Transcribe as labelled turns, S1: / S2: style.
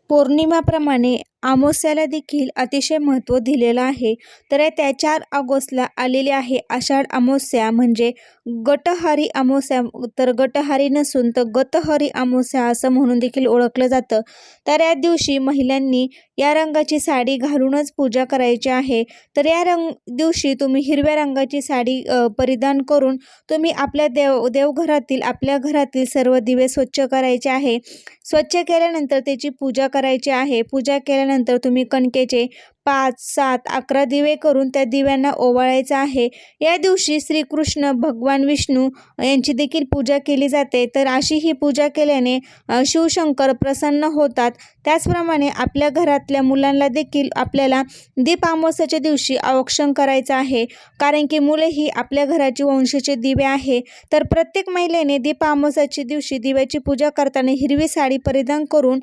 S1: पौर्णिमाप्रमाणे अमावास्येला देखील अतिशय महत्त्व दिलेलं आहे. तर त्या 4 ऑगस्टला आलेली आहे आषाढ अमावास्या, म्हणजे गटहरी अमावास्या. तर गटहरी नसून तर गतहरी अमावास्या असं म्हणून देखील ओळखलं जातं. तर या दिवशी महिलांनी या रंगाची साडी घालूनच पूजा करायची आहे. तर या दिवशी तुम्ही हिरव्या रंगाची साडी परिधान करून तुम्ही आपल्या देवघरातील आपल्या घरातील सर्व दिवे स्वच्छ करायचे आहे. स्वच्छ केल्यानंतर त्याची पूजा करायची आहे. पूजा केल्यानंतर तुम्ही कणकेचे 5, 7, 11 दिवे करून त्या दिव्यांना ओवाळायचं आहे. या दिवशी श्रीकृष्ण भगवान विष्णू यांची देखील पूजा केली जाते. तर अशी ही पूजा केल्याने शिवशंकर प्रसन्न होतात. त्याचप्रमाणे आपल्या घरातल्या मुलांना देखील आपल्याला दीप अमावास्येच्या दिवशी औक्षण करायचं आहे, कारण की मुले ही आपल्या घराची वंशाचे दिवे आहे. तर प्रत्येक महिलेने दीप अमावास्येच्या दिवशी दिव्याची पूजा करताना हिरवी साडी परिधान करून